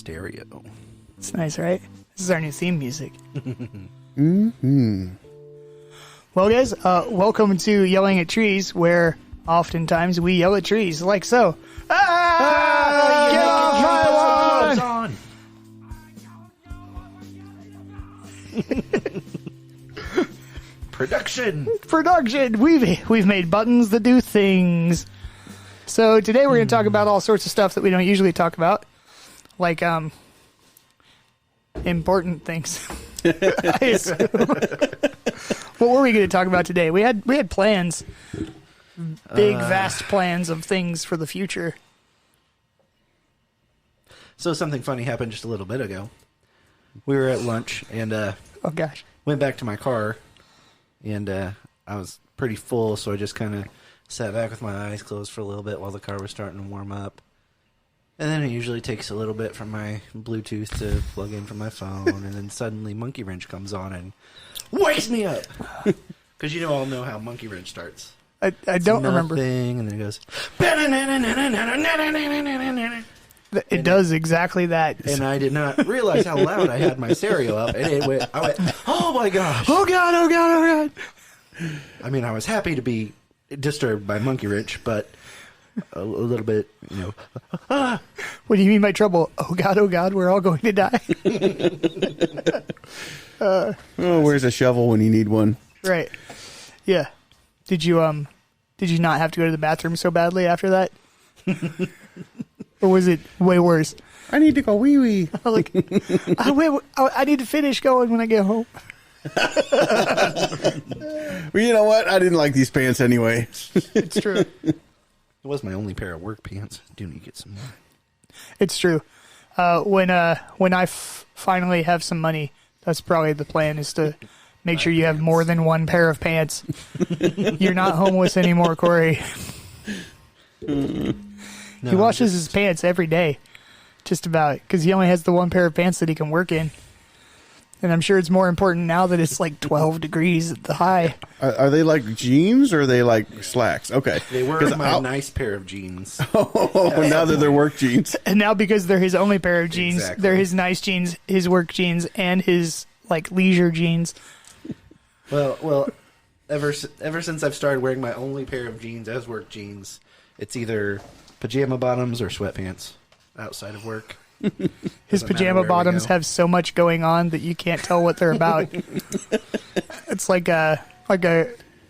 stereo. It's nice, right? This is our new theme music. Mm-hmm. Well, guys, welcome to Yelling at Trees, where oftentimes we yell at trees, like so. Get off my lawn! Production! We've made buttons that do things. So today we're going to talk about all sorts of stuff that we don't usually talk about, like important things. I assume. What were we going to talk about today? We had plans, big vast plans of things for the future. So something funny happened just a little bit ago. We were at lunch and Oh gosh. went back to my car, and I was pretty full, so I just kind of sat back with my eyes closed for a little bit while the car was starting to warm up. And then it usually takes a little bit for my Bluetooth to plug in from my phone, and then suddenly Monkey Wrench comes on and wakes me up. Because you all know how Monkey Wrench starts. I don't remember. And then it goes... It does exactly that. And I did not realize how loud I had my stereo up, and I went, oh my gosh. Oh god, oh god, oh god. I mean, I was happy to be disturbed by Monkey Wrench, but a little bit, What do you mean by trouble? Oh god, we're all going to die. Where's a shovel when you need one? Right. Yeah. Did you not have to go to the bathroom so badly after that? Or was it way worse? I need to go wee wee. Like, I need to finish going when I get home. Well, you know what? I didn't like these pants anyway. It's true. it was my only pair of work pants. I do need to get some more. It's true. When I finally have some money, that's probably the plan, is to make sure you have more than one pair of pants. You're not homeless anymore, Corey. He washes his pants every day, just about, because he only has the one pair of pants that he can work in. And I'm sure it's more important now that it's like 12 degrees at the high. Are they like jeans or are they like slacks? Okay. They were my nice pair of jeans. Oh, now that they're work jeans. And now because they're his only pair of jeans, Exactly. they're his nice jeans, his work jeans, and his like leisure jeans. Well, ever since I've started wearing my only pair of jeans as work jeans, it's either pajama bottoms or sweatpants outside of work. His Doesn't matter pajama where we bottoms go. have so much going on that you can't tell what they're about. It's like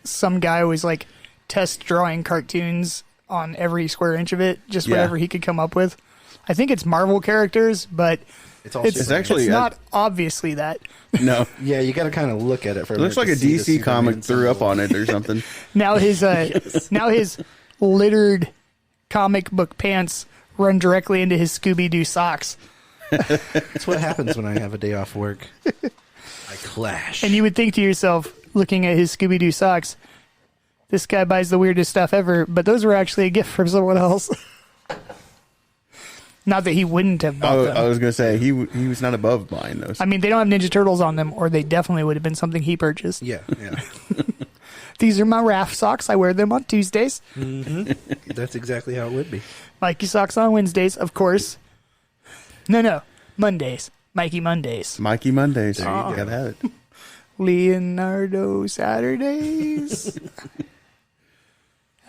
some guy was like test drawing cartoons on every square inch of it, just Yeah. whatever he could come up with. I think it's Marvel characters, but It's all it's Superman. actually- not obviously that. No. Yeah, you got to kind of look at it for a It looks minute like a to see the DC comic Superman threw up symbol. on it or something. Now his littered comic book pants run directly into his Scooby-Doo socks. That's what happens when I have a day off work. I clash. And you would think to yourself, looking at his Scooby-Doo socks, this guy buys the weirdest stuff ever, but those were actually a gift from someone else. Not that he wouldn't have bought them. I was going to say, he was not above buying those. I mean, they don't have Ninja Turtles on them, or they definitely would have been something he purchased. Yeah. These are my Raph socks. I wear them on Tuesdays. That's exactly how it would be. Mikey socks on Wednesdays, of course. No. Mondays. Mikey Mondays. Mikey Mondays. There you go. Gotta have it. Leonardo Saturdays.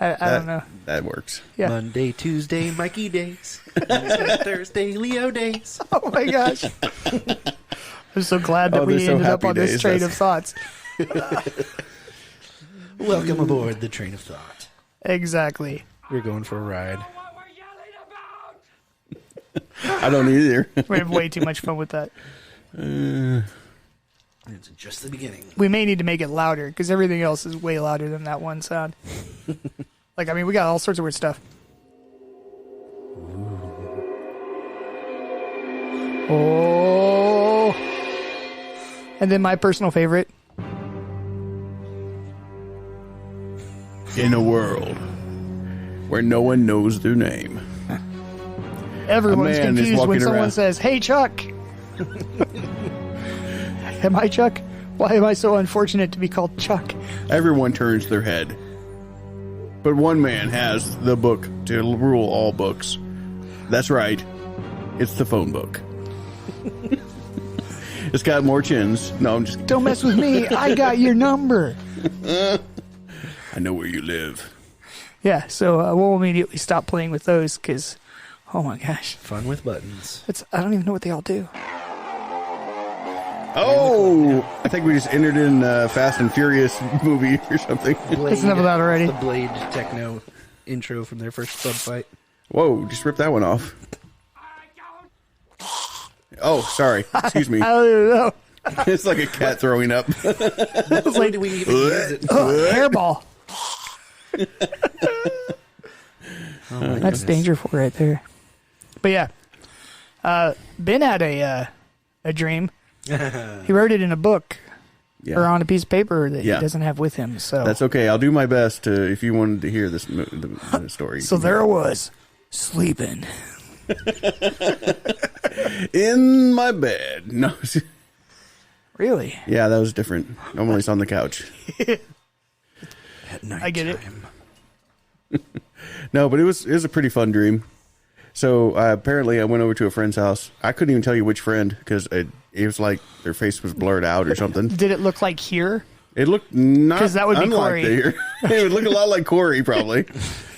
I don't know. That works. Yeah. Monday, Tuesday, Mikey days. Wednesday, Thursday, Leo days. Oh my gosh. I'm so glad that Oh, they're we so ended up happy on this days. train That's- of thoughts. Welcome aboard the train of thought. Exactly. We're going for a ride. I don't either. We have way too much fun with that. It's just the beginning. We may need to make it louder because everything else is way louder than that one sound. Like, I mean, we got all sorts of weird stuff. Oh. And then my personal favorite. In a world where no one knows their name. Everyone's man is confused when walking someone around. says, "Hey, Chuck." Am I Chuck? Why am I so unfortunate to be called Chuck? Everyone turns their head. But one man has the book to rule all books. That's right. It's the phone book. It's got more chins. No, I'm just kidding. Don't mess with me. I got your number. I know where you live. Yeah, so we'll immediately stop playing with those because, oh my gosh, Fun with buttons. I don't even know what they all do. Oh, I think we just entered in Fast and Furious movie or something. It's enough of that already. The Blade techno intro from their first sub fight. Whoa, just rip that one off. Oh, sorry. Excuse me. I don't even know. It's like a cat throwing up. It's like, Do we even use it? hairball. Oh my That's goodness. dangerful right there. But yeah, Ben had a dream. He wrote it in a book or Yeah, on a piece of paper that Yeah. he doesn't have with him. So that's okay. I'll do my best to, if you wanted to hear this the story. so there I was sleeping. In my bed. No. Really? Yeah, that was different. Normally it's on the couch. At night I get it. No, but it was a pretty fun dream. So apparently I went over to a friend's house. I couldn't even tell you which friend because it was like their face was blurred out or something. Did it look like here? It looked not 'Cause that would be unlike Corey. there. It would look a lot like Corey, probably.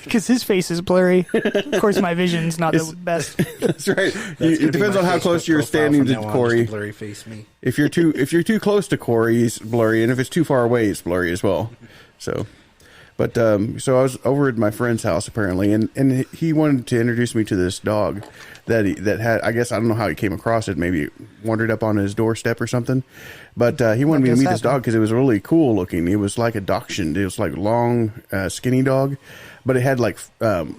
Because his face is blurry. Of course, my vision's not the best. That's right. That's it gonna be depends my on how Facebook close you're profile standing from to now on, just Corey. blurry face me. If you're too close to Corey, he's blurry, and if it's too far away, it's blurry as well. So, but so I was over at my friend's house apparently, and he wanted to introduce me to this dog that had. I guess I don't know how he came across it. Maybe it wandered up on his doorstep or something. But he wanted me to guess meet this happened. dog because it was really cool looking. It was like a dachshund. It was like long, skinny dog, but it had it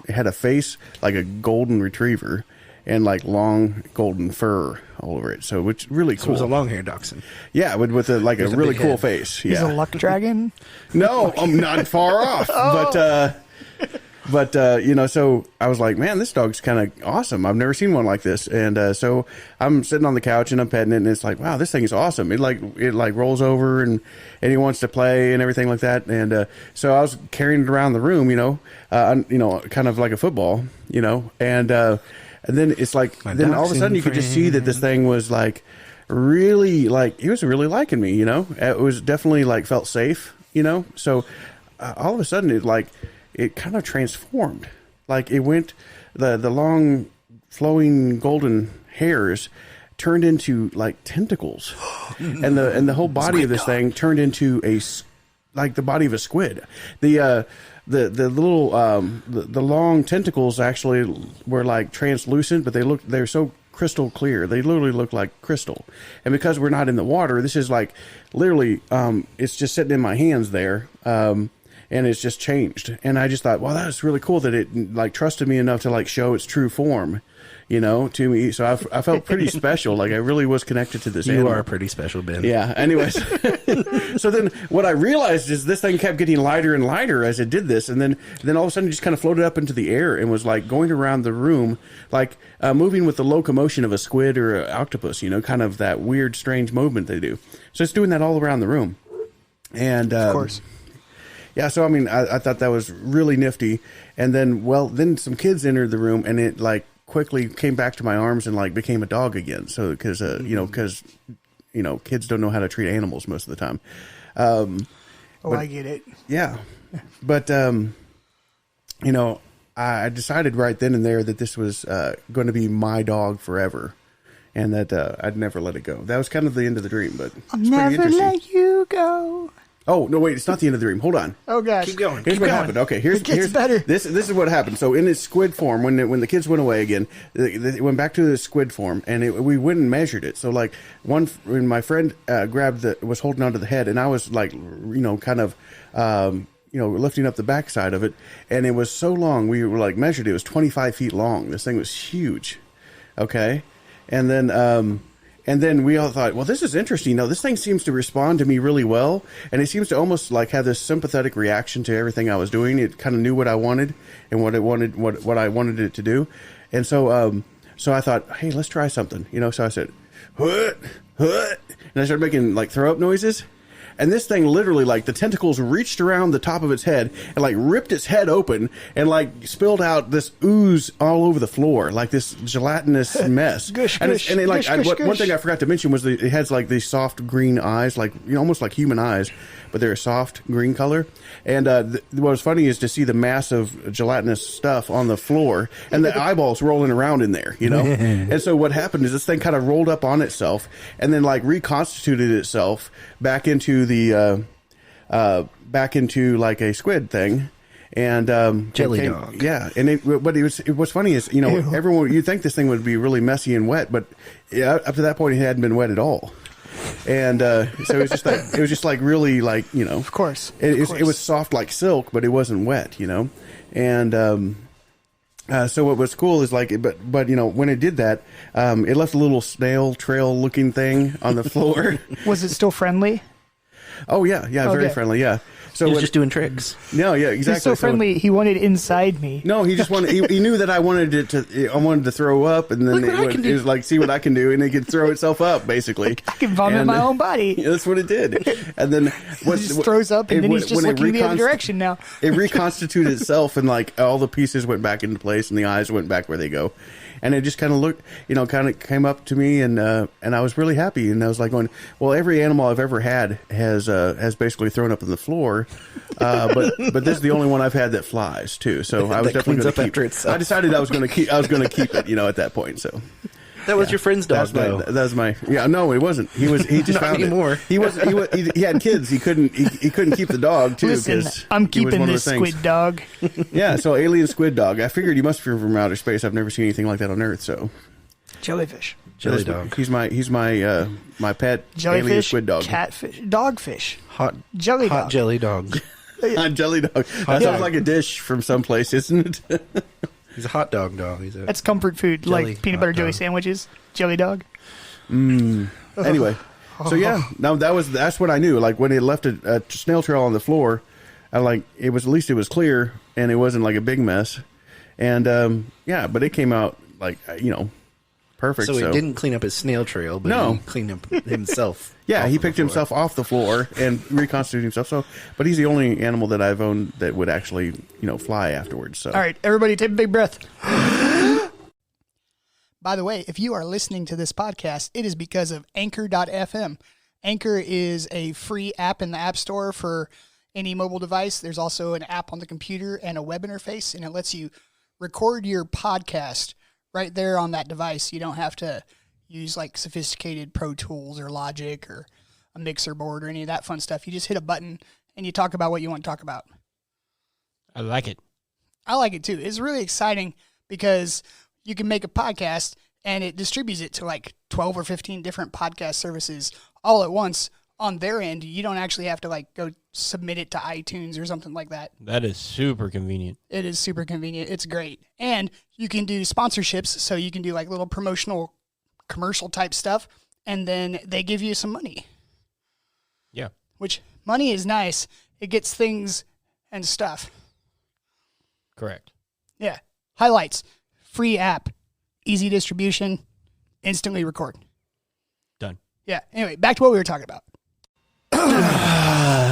had a face like a golden retriever and like long golden fur all over it. So which really So it cool. was a long-haired dachshund. Yeah, with a There's a really big cool head. face. He's a Yeah. luck dragon. No, I'm not far off. But so I was like, man, this dog's kind of awesome. I've never seen one like this. And so I'm sitting on the couch and I'm petting it, and it's like, wow, this thing is awesome. It rolls over and he wants to play and everything like that. And so I was carrying it around the room, kind of like a football, and then it's like, then all of a sudden you could just see that this thing was like really like, he was really liking me, it was definitely like felt safe, so all of a sudden it kind of transformed. Like it went, the long flowing golden hairs turned into like tentacles, and the whole body of this thing turned into like the body of a squid. The little the long tentacles actually were like translucent, but they're so crystal clear. They literally look like crystal. And because we're not in the water, this is like literally it's just sitting in my hands there. And it's just changed. And I just thought, wow, that was really cool that it like trusted me enough to like show its true form, to me. So I felt pretty special. Like I really was connected to this You animal. are pretty special, Ben. Yeah. Anyways, so then what I realized is this thing kept getting lighter and lighter as it did this, and then all of a sudden it just kind of floated up into the air and was like going around the room, like moving with the locomotion of a squid or an octopus. Kind of that weird, strange movement they do. So it's doing that all around the room, and Of course. yeah. So I mean, I thought that was really nifty, and then some kids entered the room, and it like quickly came back to my arms and like became a dog again. So because kids don't know how to treat animals most of the time. I get it. Yeah, but I decided right then and there that this was going to be my dog forever, and that I'd never let it go. That was kind of the end of the dream, but I'll it's pretty never interesting. let you go. Oh no, wait! It's not the end of the dream. Hold on. Oh gosh. Keep going. Here's what happened. Okay, here's It gets better. This is what happened. So in its squid form, when the kids went away again, it went back to the squid form, and we went and measured it. So like when my friend was holding onto the head, and I was like, kind of. Lifting up the backside of it, and it was so long. We were like measured. It was 25 feet long. This thing was huge. Okay, and then we all thought, well, this is interesting. This thing seems to respond to me really well, and it seems to almost like have this sympathetic reaction to everything I was doing. It kind of knew what I wanted and what I wanted it to do, and so I thought, hey, let's try something. So I said, "Hut, hut," and I started making like throw up noises. And this thing literally, like, the tentacles reached around the top of its head and, like, ripped its head open and, like, spilled out this ooze all over the floor, like this gelatinous mess. Gush, and gush, and it, like, gush, gush, one gush. thing I forgot to mention was it has, like, these soft green eyes, like, you know, almost like human eyes, but they're a soft green color. And what was funny is to see the massive gelatinous stuff on the floor and the eyeballs rolling around in there, you know? And so what happened is this thing kind of rolled up on itself and then, like, reconstituted itself back into like a squid thing. And Jelly dog. Yeah. And what's funny is, you know, Ew. everyone, you'd think this thing would be really messy and wet, but yeah, up to that point it hadn't been wet at all. And so it was just like really, like, you know, Of course. it was soft like silk, but it wasn't wet, you know. And so what was cool is, like, but you know, when it did that, it left a little snail trail looking thing on the floor. Was it still friendly? Oh yeah, very Okay. friendly, yeah. So He was when- just doing tricks. no, yeah, exactly. He's so friendly. He wanted inside me. No, he just wanted. He knew that I wanted to throw up, and then Look what I can do. it was like, see what I can do, and it could throw itself up, basically. I can vomit And, my own body. Yeah, that's what it did. And then He just throws up, and then he's just looking the other direction now. It reconstituted itself, and, like, all the pieces went back into place, and the eyes went back where they go. And it just kind of looked, you know, kind of came up to me, and I was really happy. And I was like going, well, every animal I've ever had has basically thrown up on the floor, but this is the only one I've had that flies too. So I was That definitely cleans going up to keep. after itself. I decided I was going to keep it, you know, at that point. So That was your friend's dog, that's though. that was my no, it wasn't. He just Not found anymore. it. He had kids. He couldn't keep the dog too. Listen, 'cause I'm he was keeping one of this those things. squid dog. Yeah, so alien squid dog. I figured he must be from outer space. I've never seen anything like that on Earth. So Jellyfish. Jelly That's- dog. He's my pet alien Jellyfish. squid dog. Catfish. Dogfish. Hot Jelly hot dog. jelly dog. Jelly dog. That dog. sounds like a dish from someplace, isn't it? He's a hot dog dog. He's a That's comfort food, Jelly like peanut hot butter jelly dog. sandwiches. Jelly dog. Anyway, so yeah, no, that's what I knew. Like, when it left a snail trail on the floor, I like it was, at least it was clear and it wasn't like a big mess. And yeah, but it came out, like, you know, perfect. so he didn't clean up his snail trail, but No. he cleaned up himself. Yeah, off he of the picked floor. himself off the floor and reconstituted himself. So, but he's the only animal that I've owned that would actually, you know, fly afterwards. So, All right, everybody take a big breath. By the way, if you are listening to this podcast, it is because of Anchor.fm. Anchor is a free app in the App Store for any mobile device. There's also an app on the computer and a web interface, and it lets you record your podcast right there on that device. You don't have to use, like, sophisticated Pro Tools or Logic or a mixer board or any of that fun stuff. You just hit a button and you talk about what you want to talk about. I like it. I like it too. It's really exciting because you can make a podcast and it distributes it to like 12 or 15 different podcast services all at once on their end. You don't actually have to, like, go submit it to iTunes or something like that. That is super convenient. It is super convenient. It's great. And you can do sponsorships, so you can do, like, little promotional commercial type stuff, and then they give you some money, Yeah. which money is nice. It gets things and stuff. Correct. Yeah. Highlights. Free app. Easy distribution. Instantly record. Done. Yeah. Anyway, back to what we were talking about.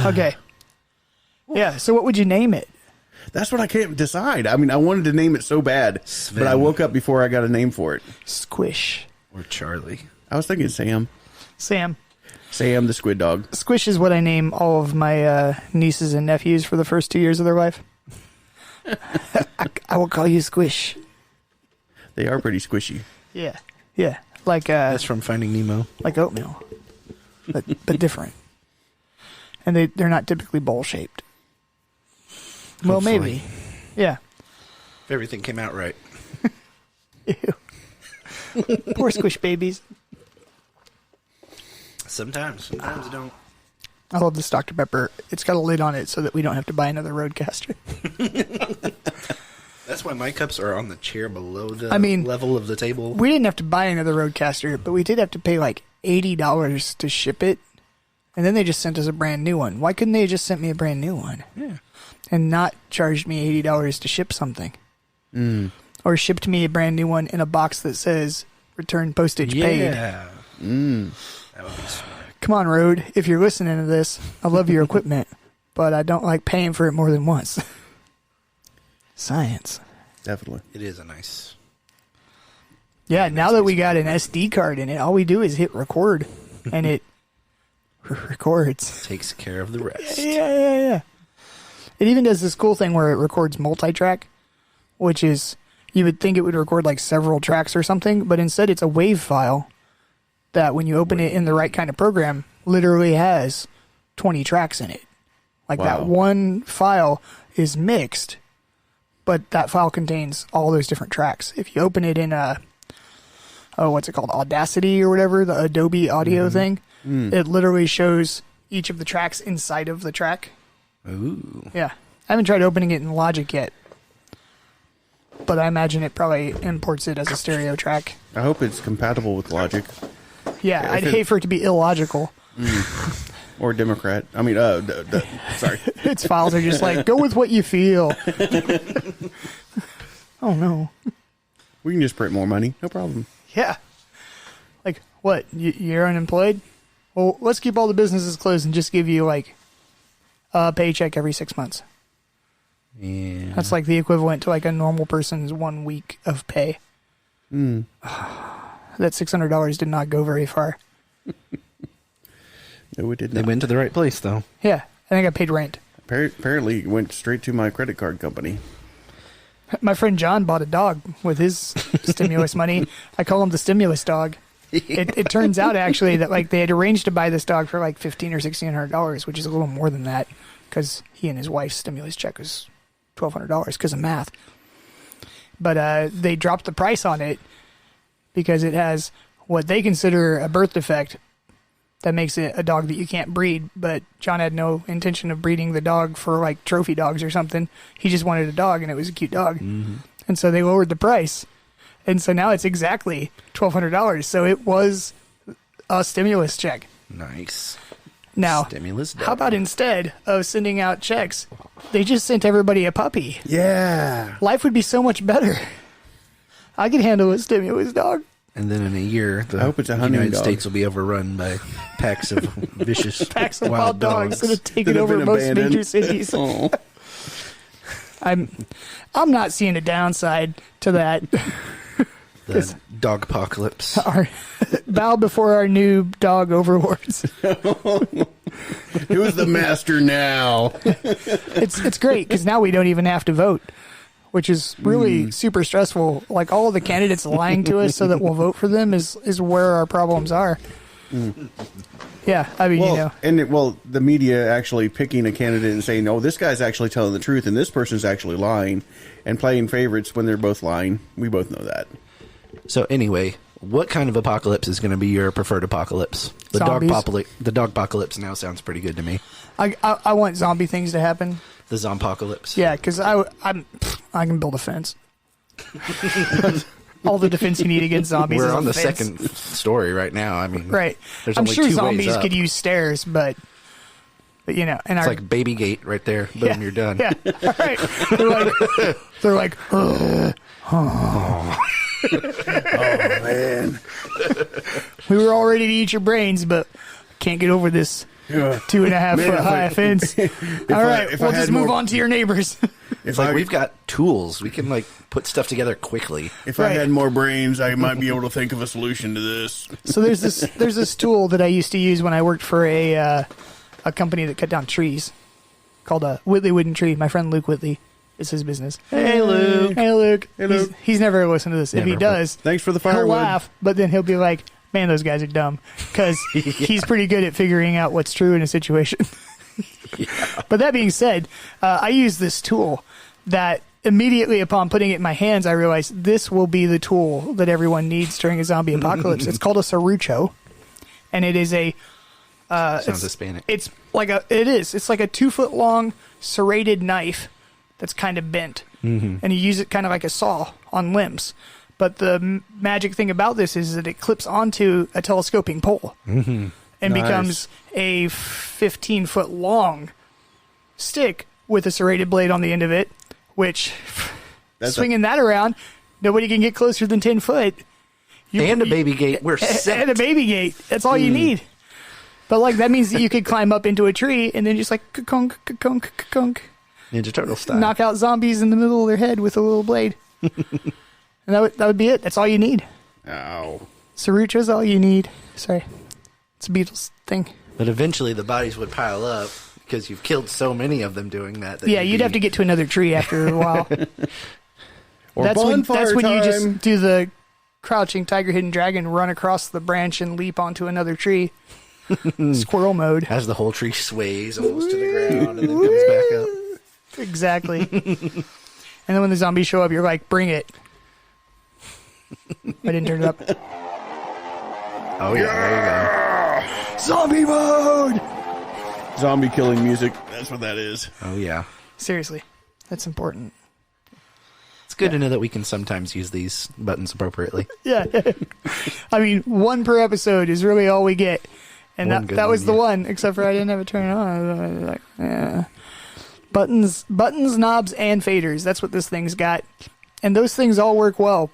Okay. Yeah. So what would you name it? that's what I can't decide. I mean, I wanted to name it so bad, but I woke up before I got a name for it. Squish. Or Charlie. I was thinking Sam. Sam. Sam the squid dog. Squish is what I name all of my nieces and nephews for the first 2 years of their life. I will call you Squish. They are pretty squishy. Yeah. Yeah. Like That's from Finding Nemo. like oatmeal, but different. And they're not typically bowl shaped. Well, Hopefully. maybe. Yeah. If everything came out right. Ew. Poor squish babies. Sometimes don't. I love this Dr. Pepper. It's got a lid on it so that we don't have to buy another Roadcaster. That's why my cups are on the chair below the level of the table. We didn't have to buy another Roadcaster, but we did have to pay like $80 to ship it. And then they just sent us a brand new one. Why couldn't they have just sent me a brand new one? Yeah. And not charged me $80 to ship something? Or shipped me a brand new one in a box that says return postage paid. Yeah. That would be smart. come on, Road, if you're listening to this, I love your equipment, but I don't like paying for it more than once. Science. Definitely. It is a nice. Yeah, now that we got an SD card in it, all we do is hit record, and it records. Takes care of the rest. Yeah. It even does this cool thing where it records multi-track, which is, you would think it would record like several tracks or something, but instead it's a WAV file that when you open it in the right kind of program, literally has 20 tracks in it. Like Wow. that one file is mixed, but that file contains all those different tracks. If you open it in what's it called? Audacity or whatever, the Adobe audio thing, it literally shows each of the tracks inside of the track. Ooh. Yeah. I haven't tried opening it in Logic yet, but I imagine it probably imports it as a stereo track. I hope it's compatible with Logic Yeah, I'd hate for it to be illogical. or Democrat. I mean, sorry. Its files are just like, go with what you feel. Oh, no. We can just print more money. No problem. Yeah. Like, what? You're unemployed? Well, let's keep all the businesses closed and just give you, like, a paycheck every 6 months. Yeah. That's like the equivalent to, like, a normal person's 1 week of pay. That $600 did not go very far. No, it did They not. went to the right place, though. Yeah. I think I paid rent. Apparently, it went straight to my credit card company. My friend John bought a dog with his stimulus money. I call him the stimulus dog. It turns out actually that like they had arranged to buy this dog for like $1,500 or $1,600, which is a little more than that because he and his wife's stimulus check was $1,200 because of math. But they dropped the price on it because it has what they consider a birth defect that makes it a dog that you can't breed. But John had no intention of breeding the dog for like trophy dogs or something. He just wanted a dog, and it was a cute dog. And so they lowered the price. And so now it's exactly $1,200. So it was a stimulus check. Nice. Now, Stimulus how about instead of sending out checks, they just sent everybody a puppy? Yeah. Life would be so much better. I could handle a stimulus dog. And then in a year, the I hope it's a hunting United dog. States will be overrun by packs of vicious Packs of wild dogs that have taken That have over been most abandoned. major cities. Oh. I'm not seeing a downside to that. The dog apocalypse. Our bow before our new dog overlords. Who's the master now? It's great because now we don't even have to vote, which is really super stressful. Like all of the candidates lying to us so that we'll vote for them is where our problems are. Yeah, I mean, you know. And the media actually picking a candidate and saying, "Oh, this guy's actually telling the truth, and this person's actually lying," and playing favorites when they're both lying. We both know that. So anyway, what kind of apocalypse is going to be your preferred apocalypse? The Zombies. The dog apocalypse now sounds pretty good to me. I want zombie things to happen. The zompocalypse. Yeah, because I can build a fence. All the defense you need against zombies We're is on a the fence. second story right now. I mean, Right. There's I'm only sure two ways zombies up. could use stairs, but you know, and It's our like Baby Gate right there. Boom, yeah, you're done. Yeah. All right. They're like, Oh man, we were all ready to eat your brains, but can't get over this 2.5 foot high fence. All right, if we'll I just had move more- on to your neighbors. It's like we've got tools. We can like put stuff together quickly. If Right. I had more brains, I might be able to think of a solution to this. So there's this tool that I used to use when I worked for a company that cut down trees called Whitley Wooden Tree. My friend Luke Whitley is his business. Hey, Luke. Hey Luke. Hey, Luke. He's never listened to this. If he Never. does, Thanks for the he'll firewood. laugh, but then he'll be like, "Man, those guys are dumb," because he's pretty good at figuring out what's true in a situation. But that being said, I use this tool that immediately upon putting it in my hands, I realized this will be the tool that everyone needs during a zombie apocalypse. It's called a serrucho, and it is a Sounds Hispanic. it's like it's like a 2 foot long serrated knife that's kind of bent, and you use it kind of like a saw on limbs. But the magic thing about this is that it clips onto a telescoping pole and Nice. becomes a 15 foot long stick with a serrated blade on the end of it, which That's swinging that around, nobody can get closer than 10 foot. And a Baby Gate. We're set. And a baby gate. That's all you need. But like that means that you could climb up into a tree and then just like ka-kunk, ka-kunk, ka-kunk, Ninja Turtle style. knock out zombies in the middle of their head with a little blade. And that would be it. That's all you need. Ow. Sriracha's all you need. Sorry. It's a Beatles thing. But eventually the bodies would pile up because you've killed so many of them doing that. Yeah, you'd have to get to another tree after a while. Or that's bonfire when you time. just do the crouching tiger, hidden dragon, run across the branch and leap onto another tree. Squirrel mode. As the whole tree sways almost to the ground and then comes back up. Exactly. And then when the zombies show up, you're like, bring it. I didn't turn it up. Oh, yeah, there you Zombie mode! Zombie killing music. That's what that is. go. Oh, yeah. Seriously. That's important. It's good to know that we can sometimes use these buttons appropriately. Yeah. I mean, one per episode is really all we get. And One good that was one, the yeah. one, except for I didn't have it turned on. I was like, yeah. Buttons, knobs, and faders. That's what this thing's got. And those things all work well,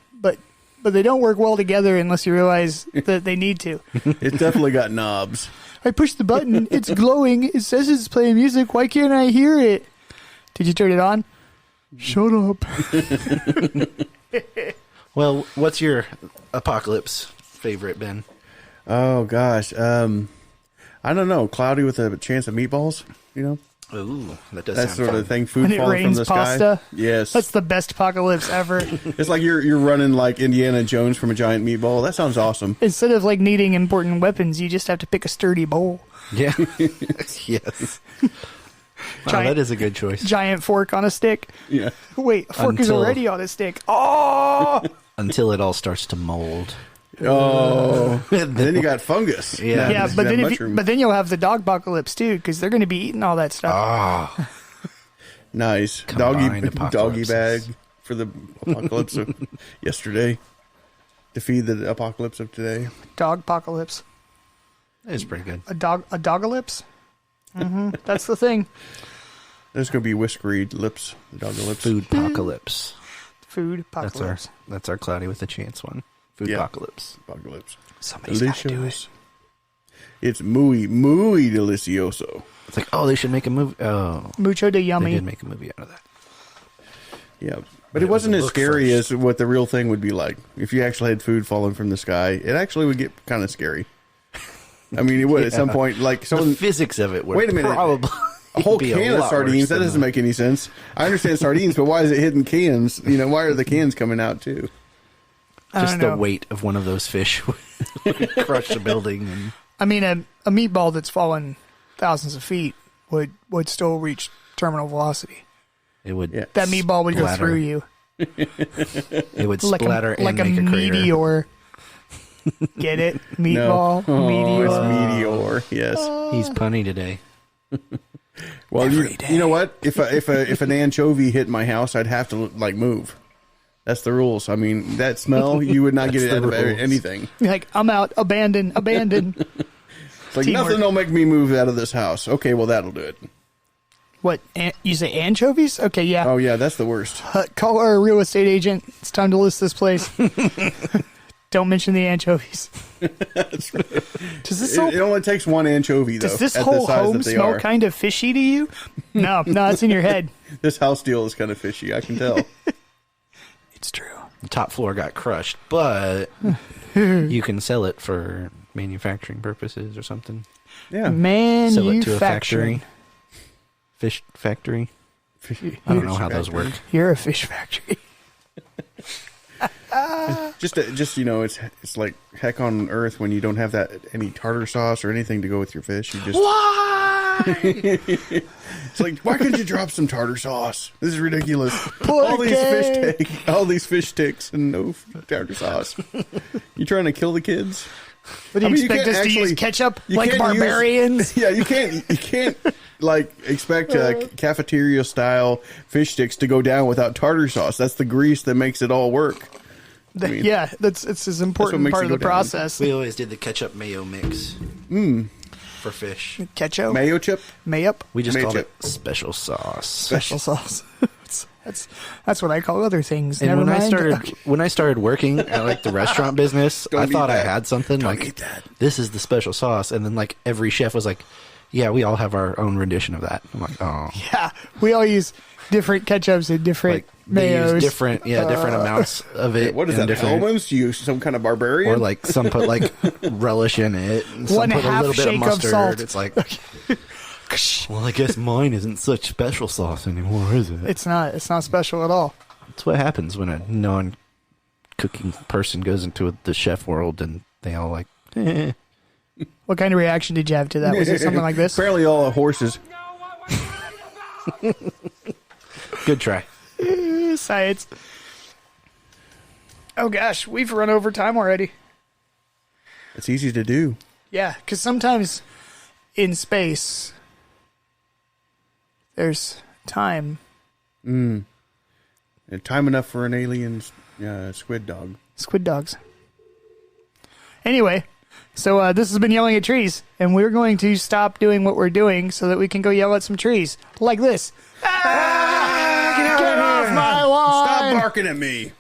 but they don't work well together unless you realize that they need to. It's definitely got knobs. I pushed the button. It's glowing. It says it's playing music. Why can't I hear it? Did you turn it on? Shut up. Well, what's your apocalypse favorite, Ben? Oh gosh. I don't know. Cloudy with a chance of meatballs. You know, Ooh, that does that sound sort fun. of thing. Food When it falling from rains the pasta? sky. Yes. That's the best apocalypse ever. It's like you're running like Indiana Jones from a giant meatball. That sounds awesome. Instead of like needing important weapons, you just have to pick a sturdy bowl. Yeah. Yes. Wow, Giant- that is a good choice. Giant fork on a stick. Yeah. Wait, a fork is Until- already on a stick. Oh! Until it all starts to mold. Oh. And then you got fungus. Yeah. Yeah, Now but you then have if you, mushroom. but then you'll have the dog apocalypse too, because they're going to be eating all that stuff. Ah. Nice Combined doggy bag apocalypses. for the apocalypse of yesterday to feed the apocalypse of today. Dog apocalypse. That is pretty good. A dogalypse. That's the thing. There's gonna be whiskery lips, the doggy lips. Food apocalypse. Food That's apocalypse. our cloudy with a chance one. Food Yeah. apocalypse. Apocalypse. Somebody's got to do it. Delicious. It's muy delicioso. It's like, oh, they should make a movie. Oh, Mucho de they yummy. did make a movie out of that. Yeah, But but it it wasn't was a as book scary first. as what the real thing would be like. If you actually had food falling from the sky, it actually would get kind of scary. I mean, it would at some Yeah. point. Like The someone, physics of it would Wait a minute. probably a whole be can a of lot sardines. worse That than doesn't make any sense. I understand sardines, but why is it hidden cans? You know, why are the cans coming out too? I just don't the know. weight of one of those fish would crush the building. And I mean, a meatball that's fallen thousands of feet would still reach terminal velocity. it would Yeah. That meatball would go Splatter. through you it would like splatter a and like a make a crater. meteor. Get it? Meatball, No. meteor. Oh, it's meteor. Yes. He's punny today. Well, Every you know what? If an anchovy hit my house, I'd have to like move. That's the rules. I mean, that smell you would not get it That's out of the rules. anything. Like, I'm out. Abandon. It's like Teamwork. nothing will make me move out of this house. Okay, well that'll do it. What? You say anchovies? Okay, yeah. Oh yeah, that's the worst. Call our real estate agent. It's time to list this place. Don't mention the anchovies. Does this It only takes one anchovy though. does this at whole the size home that they smell are. kind of fishy to you? No, it's in your head. This house deal is kind of fishy. I can tell. It's true. The top floor got crushed, but you can sell it for manufacturing purposes or something. Yeah. Sell it to a Manufacturing. factory. Fish factory. I don't know how those work. You're a fish factory. Just you know, it's like heck on earth when you don't have that any tartar sauce or anything to go with your fish. You just Why? it's like why couldn't you drop some tartar sauce? This is ridiculous. Poor all these kid. fish sticks and no tartar sauce. You trying to kill the kids? What do you I mean, you expect can't us to use actually- ketchup you like can't use- barbarians? Yeah, you can't like expect cafeteria style fish sticks to go down without tartar sauce. That's the grease that makes it all work. mean, Yeah, it's an important makes part it of the go down. process. We always did the ketchup mayo mix for fish. Ketchup, Mayo chip. mayup, We just Mayo called chip. it special sauce. special sauce. That's what I call other things. And Never when mind. I started working at like the restaurant business, Don't I eat thought I that. had something Don't like eat that. this is the special sauce, and then like every chef was like, "Yeah, we all have our own rendition of that." I'm like, "Oh, Yeah, we all use different ketchups and different like they mayos. use different amounts of it." What is and that? different- Hellman's? You some kind of barbarian? Or like some put like relish in it, and some One put a half little bit of shake of mustard. salt. It's like, well, I guess mine isn't such special sauce anymore, is it? It's not special at all. That's what happens when a non-cooking person goes into the chef world, and they all like, eh. What kind of reaction did you have to that? Was it something like this? Apparently, all horses. Good try. Science. Oh gosh, we've run over time already. It's easy to do. Yeah, because sometimes in space there's time. And time enough for an alien squid dog. Squid dogs. Anyway, so this has been Yelling at Trees, and we're going to stop doing what we're doing so that we can go yell at some trees. Like this. Get off my lawn! Stop barking at me.